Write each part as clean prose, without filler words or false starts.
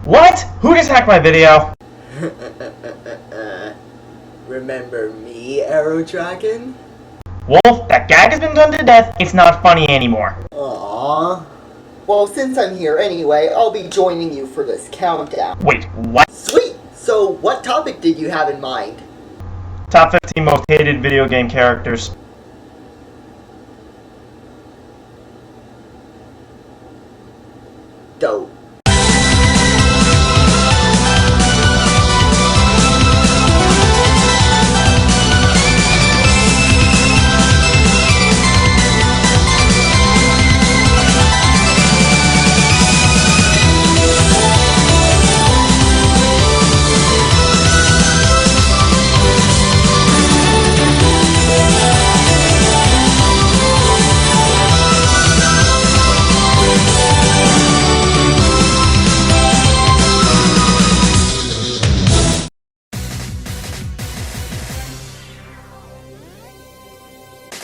What? Who just hacked my video? Remember me, Arrow Dragon? Wolf, that gag has been done to death. It's not funny anymore. Aww. Well, since I'm here anyway, I'll be joining you for this countdown. Wait, what? Sweet! So, what topic did you have in mind? Top 15 most hated video game characters. Dope.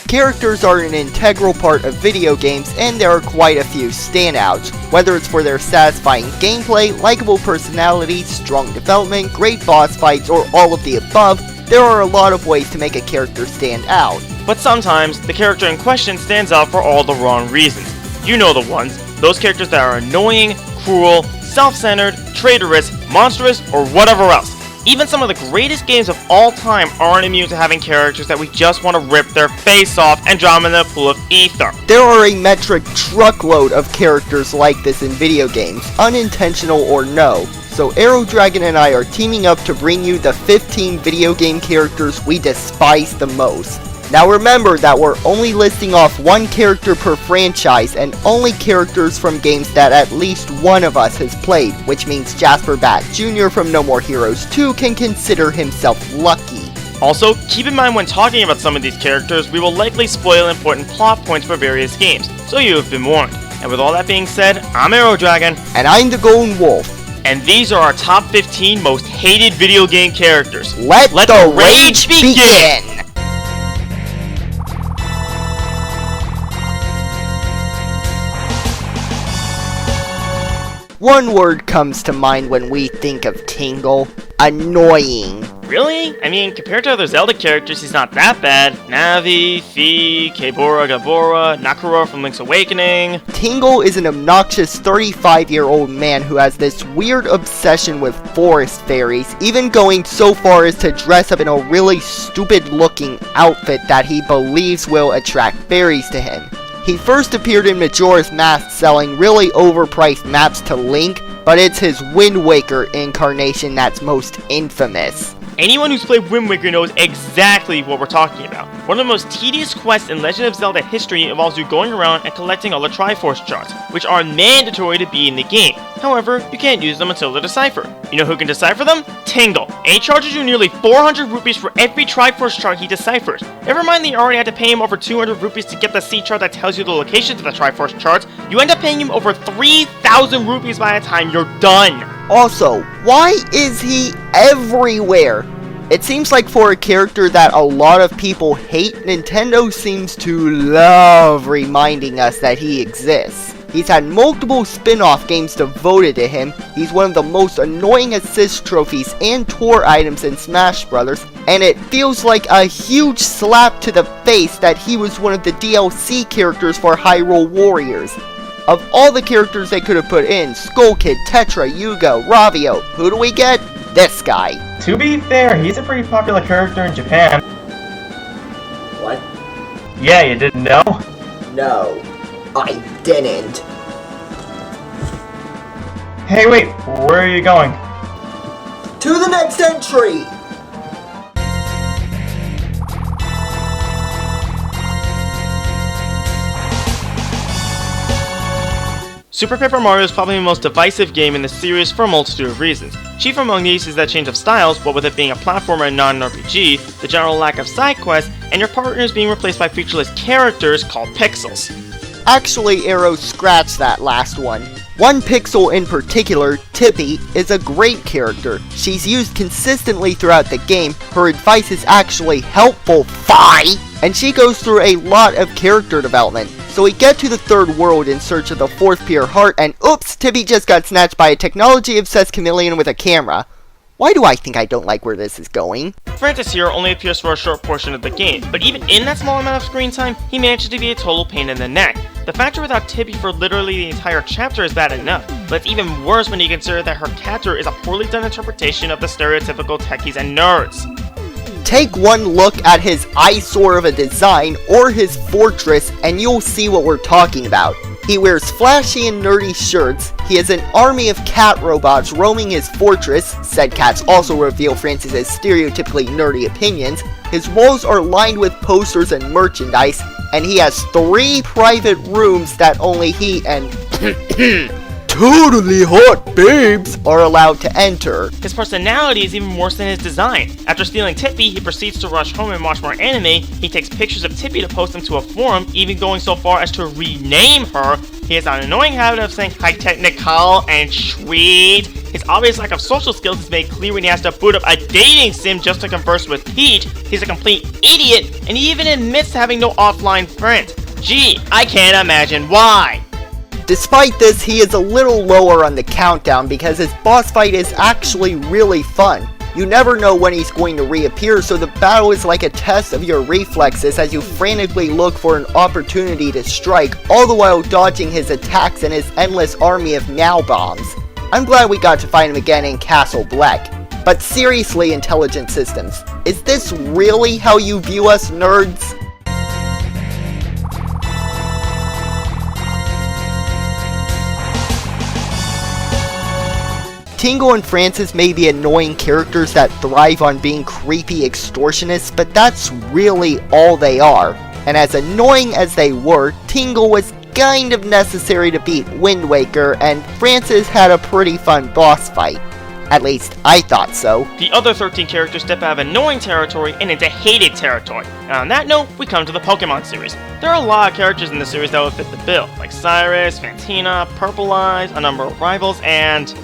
Characters are an integral part of video games, and there are quite a few standouts. Whether it's for their satisfying gameplay, likable personalities, strong development, great boss fights, or all of the above, there are a lot of ways to make a character stand out. But sometimes, the character in question stands out for all the wrong reasons. You know the ones. Those characters that are annoying, cruel, self-centered, traitorous, monstrous, or whatever else. Even some of the greatest games of all time aren't immune to having characters that we just want to rip their face off and drop them in the pool of ether. There are a metric truckload of characters like this in video games, unintentional or no. So Arrow Dragon and I are teaming up to bring you the 15 video game characters we despise the most. Now remember that we're only listing off one character per franchise, and only characters from games that at least one of us has played, which means Jasper Bat Jr. from No More Heroes 2 can consider himself lucky. Also, keep in mind when talking about some of these characters, we will likely spoil important plot points for various games, so you have been warned. And with all that being said, I'm Arrow Dragon. And I'm the Golden Wolf. And these are our top 15 most hated video game characters. Let the rage begin! One word comes to mind when we think of Tingle: annoying. Really? I mean, compared to other Zelda characters, he's not that bad. Navi, Fi, Kebora Gabora, Nakura from Link's Awakening. Tingle is an obnoxious 35-year-old man who has this weird obsession with forest fairies, even going so far as to dress up in a really stupid-looking outfit that he believes will attract fairies to him. He first appeared in Majora's Mask selling really overpriced maps to Link, but it's his Wind Waker incarnation that's most infamous. Anyone who's played Wind Waker knows exactly what we're talking about. One of the most tedious quests in Legend of Zelda history involves you going around and collecting all the Triforce charts, which are mandatory to be in the game. However, you can't use them until they're deciphered. You know who can decipher them? Tingle. And he charges you nearly 400 rupees for every Triforce chart he deciphers. Never mind that you already had to pay him over 200 rupees to get the C chart that tells you the locations of the Triforce charts, you end up paying him over 3,000 rupees by the time you're done. Also, why is he everywhere? It seems like for a character that a lot of people hate, Nintendo seems to love reminding us that he exists. He's had multiple spin-off games devoted to him, he's one of the most annoying assist trophies and tour items in Smash Bros., and it feels like a huge slap to the face that he was one of the DLC characters for Hyrule Warriors. Of all the characters they could have put in, Skull Kid, Tetra, Yuga, Ravio, who do we get? This guy. To be fair, he's a pretty popular character in Japan. What? Yeah, you didn't know? No, I didn't. Hey, wait, where are you going? To the next entry! Super Paper Mario is probably the most divisive game in the series for a multitude of reasons. Chief among these is that change of styles, what with it being a platformer and not an RPG, the general lack of side quests, and your partners being replaced by featureless characters called pixels. Actually, Arrow scratched that last one. One pixel in particular, Tippy, is a great character. She's used consistently throughout the game, her advice is actually helpful, and she goes through a lot of character development. So we get to the third world in search of the fourth pure heart, and oops, Tippy just got snatched by a technology-obsessed chameleon with a camera. Why do I think I don't like where this is going? Francis here only appears for a short portion of the game, but even in that small amount of screen time, he manages to be a total pain in the neck. The factor without Tippy for literally the entire chapter is bad enough, but it's even worse when you consider that her capture is a poorly done interpretation of the stereotypical techies and nerds. Take one look at his eyesore of a design or his fortress and you'll see what we're talking about. He wears flashy and nerdy shirts, he has an army of cat robots roaming his fortress, said cats also reveal Francis's stereotypically nerdy opinions, his walls are lined with posters and merchandise, and he has 3 private rooms that only he and totally hot babes are allowed to enter. His personality is even worse than his design. After stealing Tippy, he proceeds to rush home and watch more anime. He takes pictures of Tippy to post them to a forum, even going so far as to rename her. He has an annoying habit of saying hi technical and sweet. His obvious lack of social skills is made clear when he has to boot up a dating sim just to converse with Peach. He's a complete idiot, and he even admits to having no offline friends. Gee, I can't imagine why. Despite this, he is a little lower on the countdown because his boss fight is actually really fun. You never know when he's going to reappear, so the battle is like a test of your reflexes as you frantically look for an opportunity to strike, all the while dodging his attacks and his endless army of meow bombs. I'm glad we got to find him again in Castle Black. But seriously, Intelligent Systems, is this really how you view us nerds? Tingle and Francis may be annoying characters that thrive on being creepy extortionists, but that's really all they are. And as annoying as they were, Tingle was kind of necessary to beat Wind Waker, and Francis had a pretty fun boss fight. At least, I thought so. The other 13 characters step out of annoying territory and into hated territory. And on that note, we come to the Pokemon series. There are a lot of characters in the series that would fit the bill, like Cyrus, Fantina, Purple Eyes, a number of rivals, and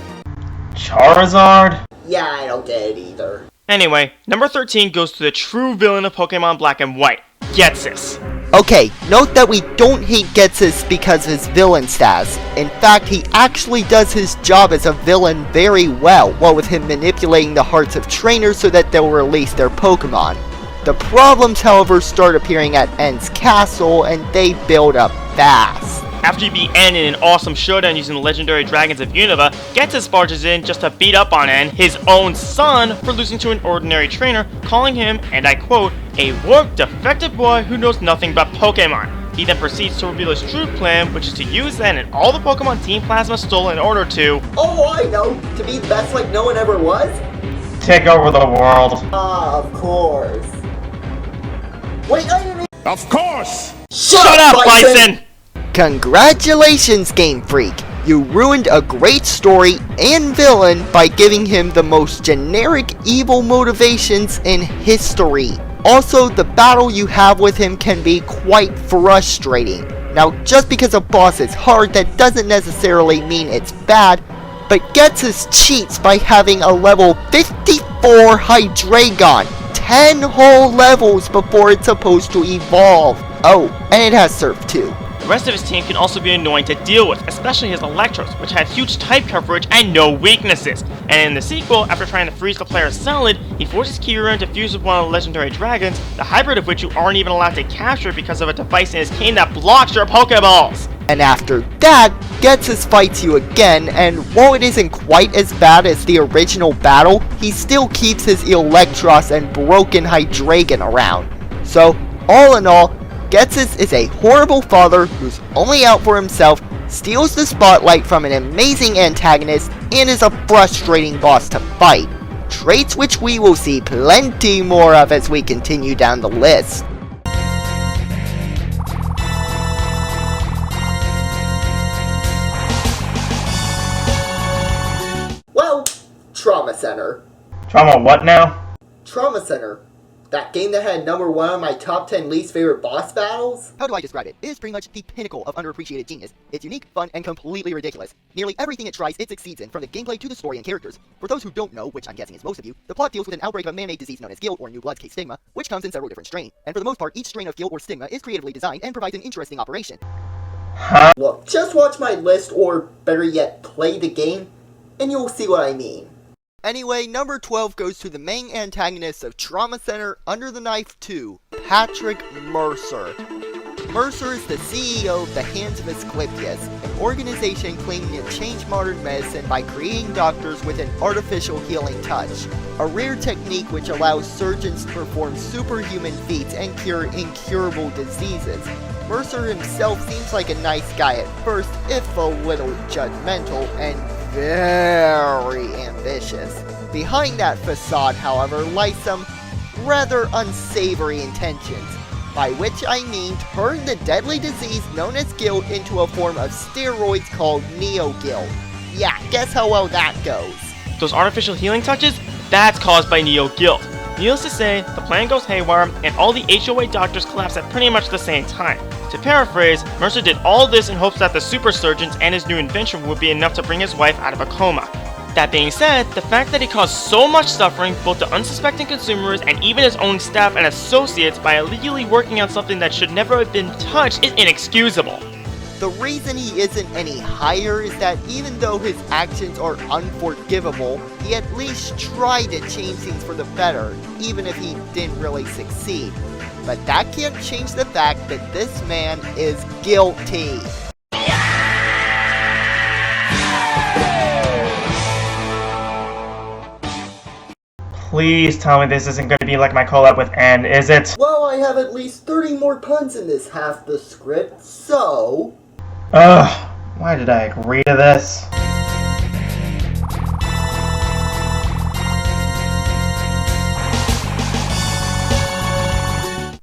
Charizard? Yeah, I don't get it either. Anyway, number 13 goes to the true villain of Pokemon Black and White, Ghetsis. Okay, note that we don't hate Ghetsis because of his villain stats. In fact, he actually does his job as a villain very well, what with him manipulating the hearts of trainers so that they'll release their Pokemon. The problems, however, start appearing at N's castle, and they build up fast. After you beat N in an awesome showdown using the legendary dragons of Unova, Ghetsis barges in just to beat up on N, his own son, for losing to an ordinary trainer, calling him, and I quote, a warped, defective boy who knows nothing but Pokemon. He then proceeds to reveal his true plan, which is to use N and all the Pokemon Team Plasma stole in order to... Oh, I know! To be the best like no one ever was? Take over the world. Ah, of course. Wait, I didn't... Of course! Shut up, Bison! Congratulations, Game Freak! You ruined a great story and villain by giving him the most generic evil motivations in history. Also, the battle you have with him can be quite frustrating. Now, just because a boss is hard, that doesn't necessarily mean it's bad, but Ghetsis cheats by having a level 54 Hydreigon, 10 whole levels before it's supposed to evolve. Oh, and it has Surf too. The rest of his team can also be annoying to deal with, especially his Electros, which had huge type coverage and no weaknesses. And in the sequel, after trying to freeze the player solid, he forces Kyurem to fuse with one of the legendary dragons, the hybrid of which you aren't even allowed to capture because of a device in his cane that blocks your Pokeballs! And after that, Ghetsis fights you again, and while it isn't quite as bad as the original battle, he still keeps his Electros and broken Hydreigon around. So, all in all, Ghetsis is a horrible father who's only out for himself, steals the spotlight from an amazing antagonist, and is a frustrating boss to fight. Traits which we will see plenty more of as we continue down the list. Well, Trauma Center. Trauma what now? Trauma Center. That game that had number 1 on my top 10 least favorite boss battles? How do I describe it? It is pretty much the pinnacle of underappreciated genius. It's unique, fun, and completely ridiculous. Nearly everything it tries, it succeeds in, from the gameplay to the story and characters. For those who don't know, which I'm guessing is most of you, the plot deals with an outbreak of a man-made disease known as guilt, or New Blood's case stigma, which comes in several different strains. And for the most part, each strain of guilt or stigma is creatively designed and provides an interesting operation. Huh? Look, just watch my list, or better yet, play the game, and you'll see what I mean. Anyway, number 12 goes to the main antagonist of Trauma Center Under the Knife 2, Patrick Mercer. Mercer is the CEO of the Hands of Asclepius, an organization claiming to change modern medicine by creating doctors with an artificial healing touch, a rare technique which allows surgeons to perform superhuman feats and cure incurable diseases. Mercer himself seems like a nice guy at first, if a little judgmental and very ambitious. Behind that facade, however, lie some rather unsavory intentions, by which I mean turn the deadly disease known as guilt into a form of steroids called neo-guilt. Yeah, guess how well that goes. Those artificial healing touches? That's caused by neo-guilt. Needless to say, the plan goes haywire, and all the HOA doctors collapse at pretty much the same time. To paraphrase, Mercer did all this in hopes that the super surgeons and his new invention would be enough to bring his wife out of a coma. That being said, the fact that he caused so much suffering both to unsuspecting consumers and even his own staff and associates by illegally working on something that should never have been touched is inexcusable. The reason he isn't any higher is that even though his actions are unforgivable, he at least tried to change things for the better, even if he didn't really succeed. But that can't change the fact that this man is guilty. Please tell me this isn't going to be like my collab with N, is it? Well, I have at least 30 more puns in this half the script, so... Ugh, why did I agree to this?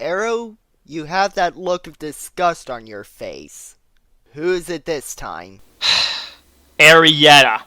Arrow, you have that look of disgust on your face. Who is it this time? Arrieta.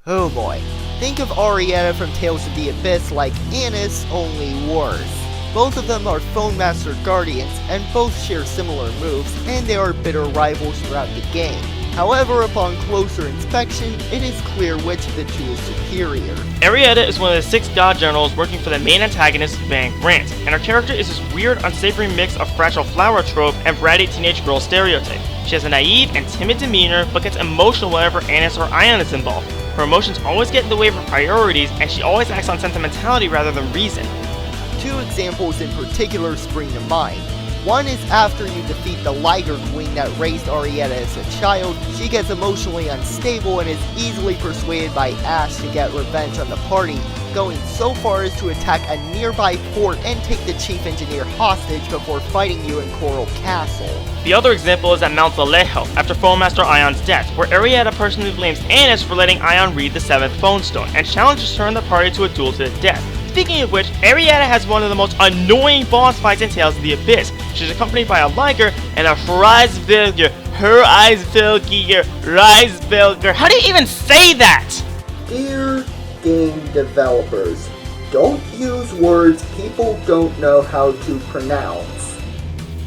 Oh boy. Think of Arrieta from Tales of the Abyss like Annis, only worse. Both of them are Phone Master Guardians, and both share similar moves, and they are bitter rivals throughout the game. However, upon closer inspection, it is clear which of the two is superior. Arrieta is one of the 6 god generals working for the main antagonist, Van Grant, and her character is this weird, unsavory mix of fragile flower trope and bratty teenage girl stereotype. She has a naive and timid demeanor, but gets emotional whenever Annis or Ion is involved. Her emotions always get in the way of her priorities, and she always acts on sentimentality rather than reason. 2 examples in particular spring to mind. One is after you defeat the Liger Queen that raised Arrieta as a child, she gets emotionally unstable and is easily persuaded by Ash to get revenge on the party, going so far as to attack a nearby port and take the chief engineer hostage before fighting you in Coral Castle. The other example is at Mount Vallejo, after Phone Master Ion's death, where Arrieta personally blames Annis for letting Ion read the 7th Phone Stone, and challenges her and the party to a duel to the death. Speaking of which, Arrieta has one of the most annoying boss fights in Tales of the Abyss. She's accompanied by a Liger and a Reisbilger. How do you even say that? Dear game developers, don't use words people don't know how to pronounce.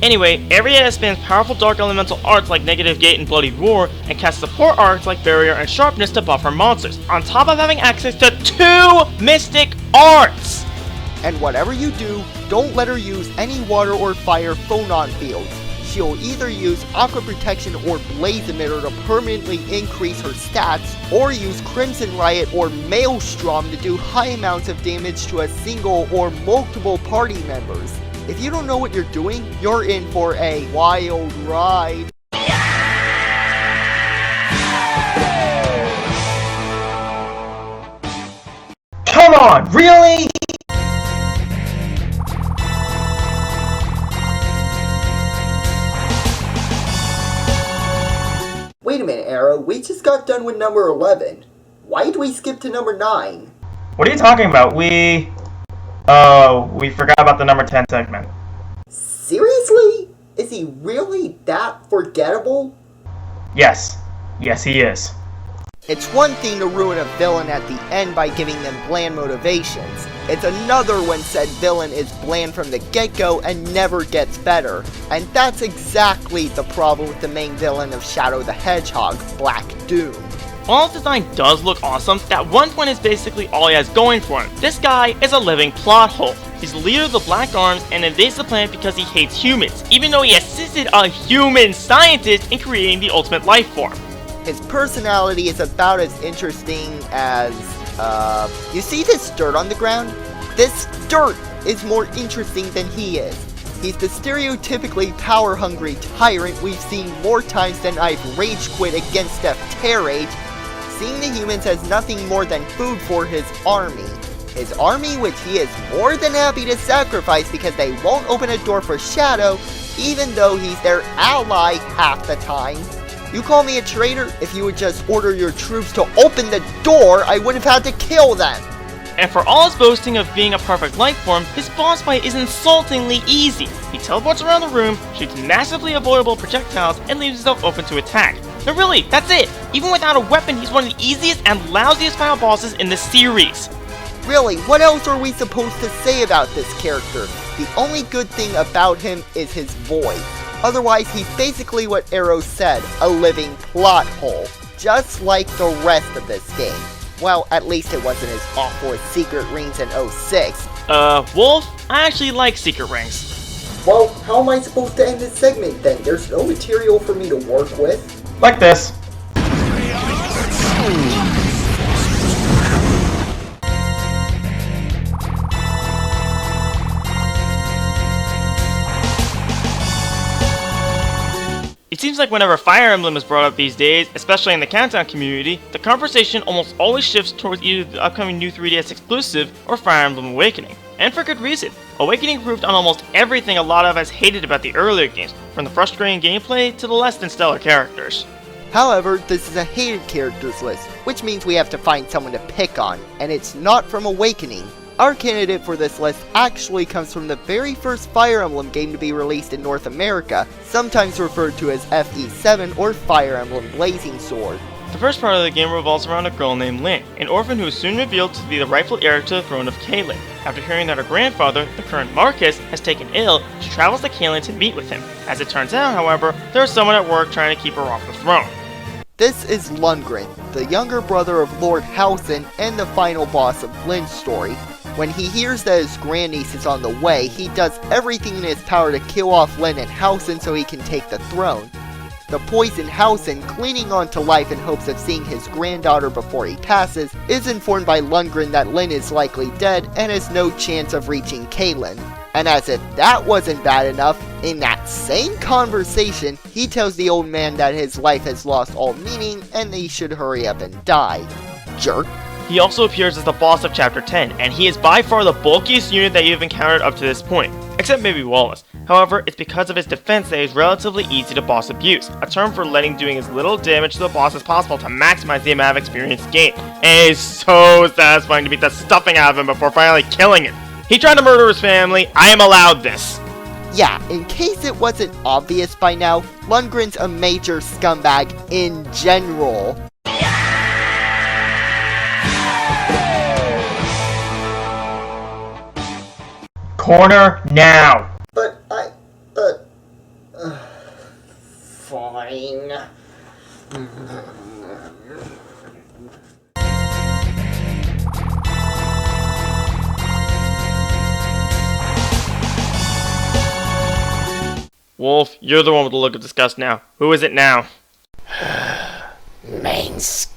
Anyway, Arrieta spans powerful dark elemental arts like Negative Gate and Bloody Roar, and casts support arts like Barrier and Sharpness to buff her monsters, on top of having access to 2 mystic arts! And whatever you do, don't let her use any water or fire phonon fields. She'll either use Aqua Protection or Blaze Emitter to permanently increase her stats, or use Crimson Riot or Maelstrom to do high amounts of damage to a single or multiple party members. If you don't know what you're doing, you're in for a wild ride. Come on, really? Wait a minute, Arrow, we just got done with number 11. Why did we skip to number 9? What are you talking about? We forgot about the number 10 segment. Seriously? Is he really that forgettable? Yes, he is. It's one thing to ruin a villain at the end by giving them bland motivations. It's another when said villain is bland from the get-go and never gets better. And that's exactly the problem with the main villain of Shadow the Hedgehog, Black Doom. While his design does look awesome, that one point is basically all he has going for him. This guy is a living plot hole. He's the leader of the Black Arms and invades the planet because he hates humans, even though he assisted a human scientist in creating the ultimate life form. His personality is about as interesting as, you see this dirt on the ground? This dirt is more interesting than he is. He's the stereotypically power-hungry tyrant we've seen more times than I've rage quit against F Terrage, seeing the humans as nothing more than food for his army. His army which he is more than happy to sacrifice because they won't open a door for Shadow, even though he's their ally half the time. You call me a traitor? If you would just order your troops to open the door, I would have had to kill them. And for all his boasting of being a perfect life form, his boss fight is insultingly easy. He teleports around the room, shoots massively avoidable projectiles, and leaves himself open to attack. No really, that's it! Even without a weapon, he's one of the easiest and lousiest final bosses in the series. Really, what else are we supposed to say about this character? The only good thing about him is his voice. Otherwise, he's basically what Arrow said, a living plot hole. Just like the rest of this game. Well, at least it wasn't as awful as Secret Rings in 06. Wolf, I actually like Secret Rings. Well, how am I supposed to end this segment then? There's no material for me to work with. Like this. It seems like whenever Fire Emblem is brought up these days, especially in the Countdown community, the conversation almost always shifts towards either the upcoming new 3DS exclusive or Fire Emblem Awakening. And for good reason. Awakening proved on almost everything a lot of us hated about the earlier games, from the frustrating gameplay to the less than stellar characters. However, this is a hated characters list, which means we have to find someone to pick on, and it's not from Awakening. Our candidate for this list actually comes from the very first Fire Emblem game to be released in North America, sometimes referred to as FE7 or Fire Emblem Blazing Sword. The first part of the game revolves around a girl named Lynn, an orphan who is soon revealed to be the rightful heir to the throne of Caelin. After hearing that her grandfather, the current Marcus, has taken ill, she travels to Caelin to meet with him. As it turns out, however, there is someone at work trying to keep her off the throne. This is Lundgren, the younger brother of Lord Howson and the final boss of Lynn's story. When he hears that his grandniece is on the way, he does everything in his power to kill off Lynn and Howson so he can take the throne. The poisoned Howson, clinging on to life in hopes of seeing his granddaughter before he passes, is informed by Lundgren that Lynn is likely dead and has no chance of reaching Caelin. And as if that wasn't bad enough, in that same conversation, he tells the old man that his life has lost all meaning and that he should hurry up and die. Jerk. He also appears as the boss of Chapter 10, and he is by far the bulkiest unit that you've encountered up to this point, except maybe Wallace. However, it's because of his defense that he's relatively easy to boss abuse, a term for letting doing as little damage to the boss as possible to maximize the amount of experience gained. And it is so satisfying to beat the stuffing out of him before finally killing him. He tried to murder his family, I am allowed this. Yeah, in case it wasn't obvious by now, Lundgren's a major scumbag in general. Corner now. Fine. Wolf, you're the one with the look of disgust now. Who is it now? Manx.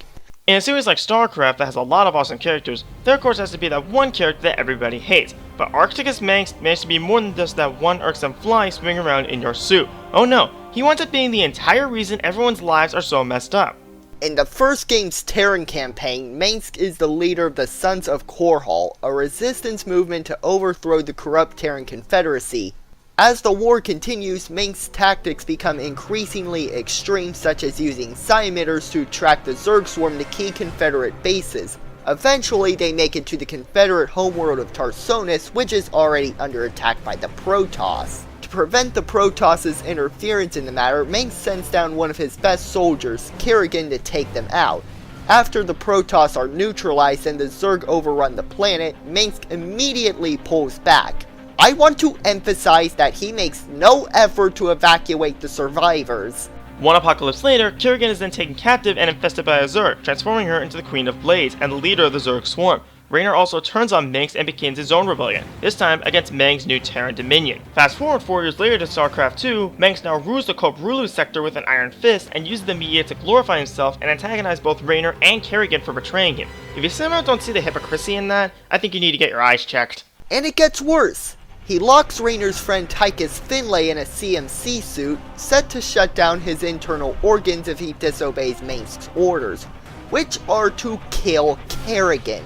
In a series like StarCraft that has a lot of awesome characters, there of course has to be that one character that everybody hates, but Arcticus Manx managed to be more than just that one irksome fly swinging around in your suit. Oh no, he winds up being the entire reason everyone's lives are so messed up. In the first game's Terran campaign, Manx is the leader of the Sons of Korhal, a resistance movement to overthrow the corrupt Terran Confederacy. As the war continues, Manx's tactics become increasingly extreme, such as using psi-emitters to track the Zerg swarm to key Confederate bases. Eventually, they make it to the Confederate homeworld of Tarsonis, which is already under attack by the Protoss. To prevent the Protoss' interference in the matter, Manx sends down one of his best soldiers, Kerrigan, to take them out. After the Protoss are neutralized and the Zerg overrun the planet, Manx immediately pulls back. I want to emphasize that he makes no effort to evacuate the survivors. One apocalypse later, Kerrigan is then taken captive and infested by a Zerg, transforming her into the Queen of Blades and the leader of the Zerg swarm. Raynor also turns on Manx and begins his own rebellion, this time against Meng's new Terran Dominion. Fast forward 4 years later to StarCraft 2, Manx now rules the Kobrulu sector with an iron fist and uses the media to glorify himself and antagonize both Raynor and Kerrigan for betraying him. If you somehow don't see the hypocrisy in that, I think you need to get your eyes checked. And it gets worse. He locks Raynor's friend Tychus Finlay in a CMC suit, set to shut down his internal organs if he disobeys Manx's orders, which are to kill Kerrigan.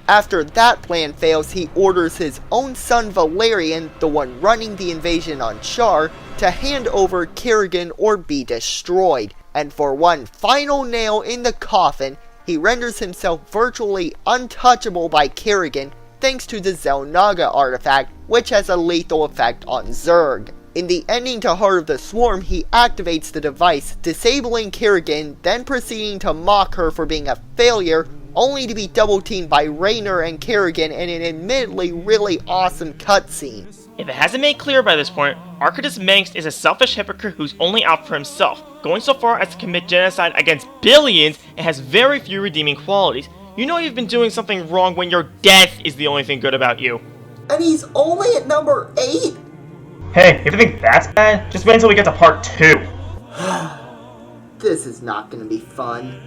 After that plan fails, he orders his own son Valerian, the one running the invasion on Char, to hand over Kerrigan or be destroyed. And for one final nail in the coffin, he renders himself virtually untouchable by Kerrigan thanks to the Xel'Naga artifact, which has a lethal effect on Zerg. In the ending to Heart of the Swarm, he activates the device, disabling Kerrigan, then proceeding to mock her for being a failure, only to be double-teamed by Raynor and Kerrigan in an admittedly really awesome cutscene. If it hasn't made clear by this point, Arcadus Manx is a selfish hypocrite who's only out for himself, going so far as to commit genocide against billions and has very few redeeming qualities. You know you've been doing something wrong when your death is the only thing good about you. And he's only at number 8? Hey, if you think that's bad, just wait until we get to part 2. This is not gonna be fun.